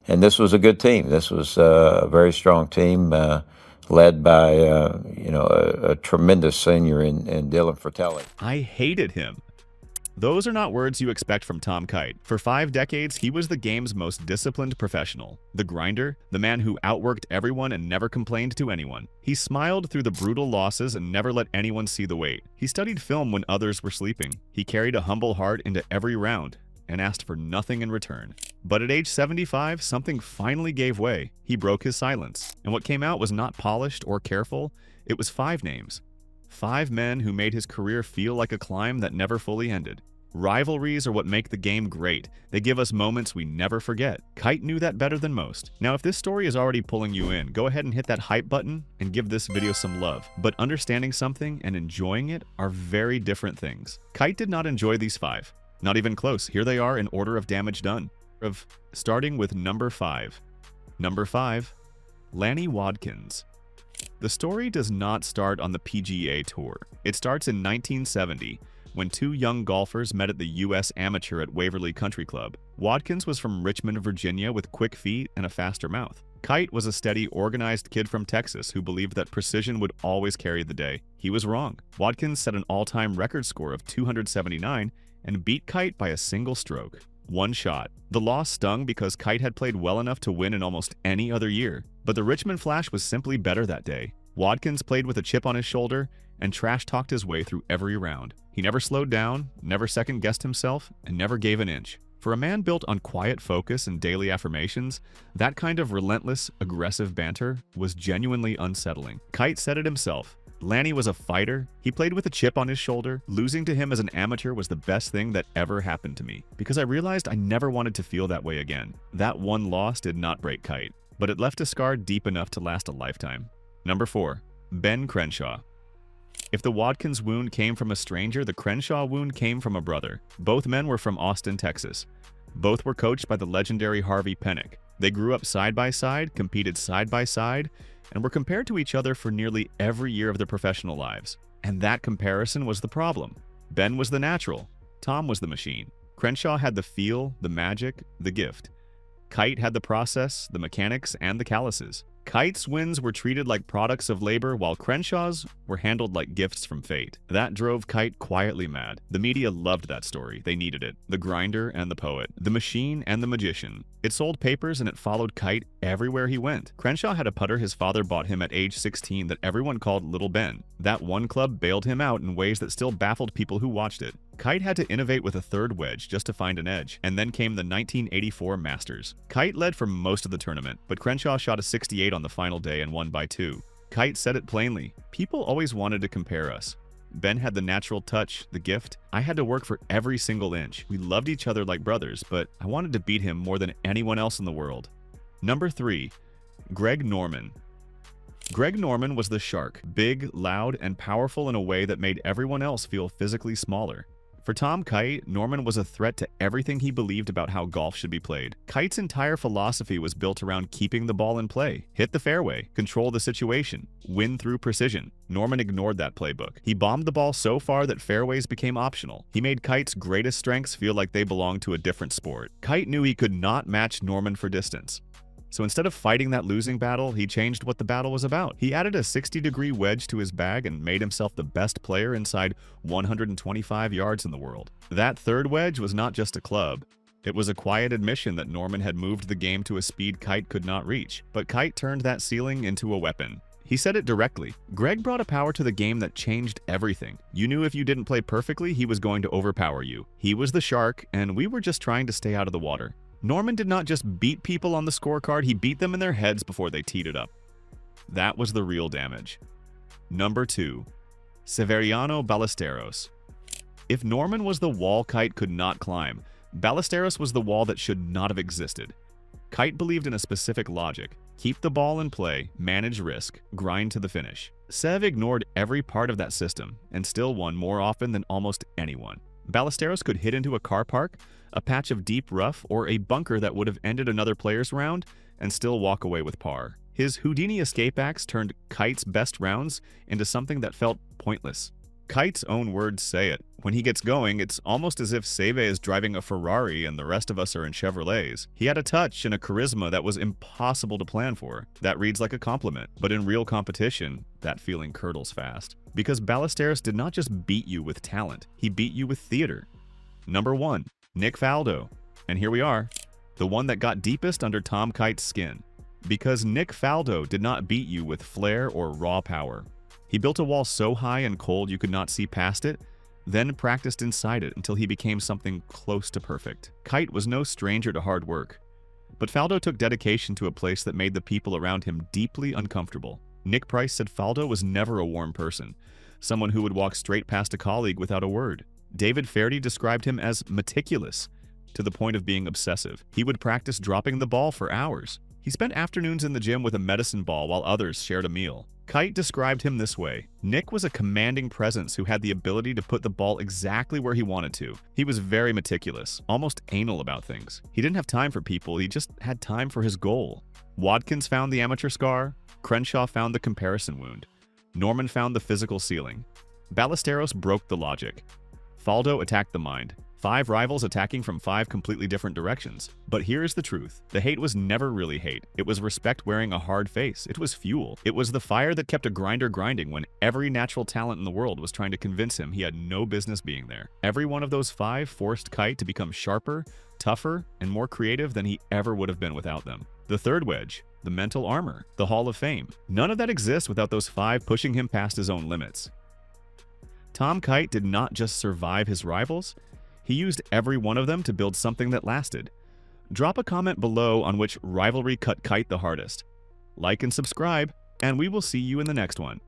And this was a good team. This was a very strong team, led by a tremendous senior in Dylan Fratelli. I hated him. Those are not words you expect from Tom Kite. For 5 decades, he was the game's most disciplined professional. The grinder, the man who outworked everyone and never complained to anyone. He smiled through the brutal losses and never let anyone see the weight. He studied film when others were sleeping. He carried a humble heart into every round and asked for nothing in return. But at age 75, something finally gave way. He broke his silence. And what came out was not polished or careful. It was 5 names. 5 men who made his career feel like a climb that never fully ended. Rivalries are what make the game great. They give us moments we never forget. Kite knew that better than most. Now, if this story is already pulling you in, go ahead and hit that hype button and give this video some love. But understanding something and enjoying it are very different things. Kite did not enjoy these 5. Not even close. Here they are in order of damage done. Starting with number 5. Number 5, Lanny Watkins. The story does not start on the PGA Tour. It starts in 1970, when 2 young golfers met at the U.S. Amateur at Waverly Country Club. Watkins was from Richmond, Virginia, with quick feet and a faster mouth. Kite was a steady, organized kid from Texas who believed that precision would always carry the day. He was wrong. Watkins set an all-time record score of 279 and beat Kite by a single stroke. 1 shot. The loss stung because Kite had played well enough to win in almost any other year. But the Richmond Flash was simply better that day. Watkins played with a chip on his shoulder and trash-talked his way through every round. He never slowed down, never second-guessed himself, and never gave an inch. For a man built on quiet focus and daily affirmations, that kind of relentless, aggressive banter was genuinely unsettling. Kite said it himself. Lanny was a fighter. He played with a chip on his shoulder. Losing to him as an amateur was the best thing that ever happened to me, because I realized I never wanted to feel that way again. That one loss did not break Kite, but it left a scar deep enough to last a lifetime. Number 4, Ben Crenshaw. If the Watkins wound came from a stranger, the Crenshaw wound came from a brother. Both men were from Austin, Texas. Both were coached by the legendary Harvey Pennick. They grew up side by side, competed side by side, and were compared to each other for nearly every year of their professional lives. And that comparison was the problem. Ben was the natural. Tom was the machine. Crenshaw had the feel, the magic, the gift. Kite had the process, the mechanics, and the calluses. Kite's wins were treated like products of labor, while Crenshaw's were handled like gifts from fate. That drove Kite quietly mad. The media loved that story. They needed it. The grinder and the poet. The machine and the magician. It sold papers and it followed Kite everywhere he went. Crenshaw had a putter his father bought him at age 16 that everyone called Little Ben. That one club bailed him out in ways that still baffled people who watched it. Kite had to innovate with a third wedge just to find an edge, and then came the 1984 Masters. Kite led for most of the tournament, but Crenshaw shot a 68 on the final day and won by 2. Kite said it plainly, "People always wanted to compare us. Ben had the natural touch, the gift. I had to work for every single inch. We loved each other like brothers, but I wanted to beat him more than anyone else in the world." Number 3, Greg Norman. Greg Norman was the shark, big, loud, and powerful in a way that made everyone else feel physically smaller. For Tom Kite, Norman was a threat to everything he believed about how golf should be played. Kite's entire philosophy was built around keeping the ball in play, hit the fairway, control the situation, win through precision. Norman ignored that playbook. He bombed the ball so far that fairways became optional. He made Kite's greatest strengths feel like they belonged to a different sport. Kite knew he could not match Norman for distance. So instead of fighting that losing battle, he changed what the battle was about. He added a 60-degree wedge to his bag and made himself the best player inside 125 yards in the world. That third wedge was not just a club. It was a quiet admission that Norman had moved the game to a speed Kite could not reach. But Kite turned that ceiling into a weapon. He said it directly. Greg brought a power to the game that changed everything. You knew if you didn't play perfectly, he was going to overpower you. He was the shark, and we were just trying to stay out of the water. Norman did not just beat people on the scorecard, he beat them in their heads before they teed it up. That was the real damage. Number 2, Severiano Ballesteros. If Norman was the wall Kite could not climb, Ballesteros was the wall that should not have existed. Kite believed in a specific logic: keep the ball in play, manage risk, grind to the finish. Sev ignored every part of that system and still won more often than almost anyone. Ballesteros could hit into a car park, a patch of deep rough, or a bunker that would have ended another player's round and still walk away with par. His Houdini escape axe turned Kite's best rounds into something that felt pointless. Kite's own words say it. When he gets going, it's almost as if Seve is driving a Ferrari and the rest of us are in Chevrolets. He had a touch and a charisma that was impossible to plan for. That reads like a compliment, but in real competition, that feeling curdles fast. Because Ballesteros did not just beat you with talent, he beat you with theater. Number 1, Nick Faldo. And here we are, the one that got deepest under Tom Kite's skin. Because Nick Faldo did not beat you with flair or raw power. He built a wall so high and cold you could not see past it, then practiced inside it until he became something close to perfect. Kite was no stranger to hard work, but Faldo took dedication to a place that made the people around him deeply uncomfortable. Nick Price said Faldo was never a warm person, someone who would walk straight past a colleague without a word. David Fairdy described him as meticulous, to the point of being obsessive. He would practice dropping the ball for hours. He spent afternoons in the gym with a medicine ball while others shared a meal. Kite described him this way: Nick was a commanding presence who had the ability to put the ball exactly where he wanted to. He was very meticulous, almost anal about things. He didn't have time for people, he just had time for his goal. Watkins found the amateur scar, Crenshaw found the comparison wound, Norman found the physical ceiling. Ballesteros broke the logic. Faldo attacked the mind. 5 rivals attacking from 5 completely different directions. But here's the truth. The hate was never really hate. It was respect wearing a hard face. It was fuel. It was the fire that kept a grinder grinding when every natural talent in the world was trying to convince him he had no business being there. Every one of those 5 forced Kite to become sharper, tougher, and more creative than he ever would have been without them. The third wedge, the mental armor, the Hall of Fame. None of that exists without those 5 pushing him past his own limits. Tom Kite did not just survive his rivals, he used every one of them to build something that lasted. Drop a comment below on which rivalry cut Kite the hardest. Like and subscribe, and we will see you in the next one.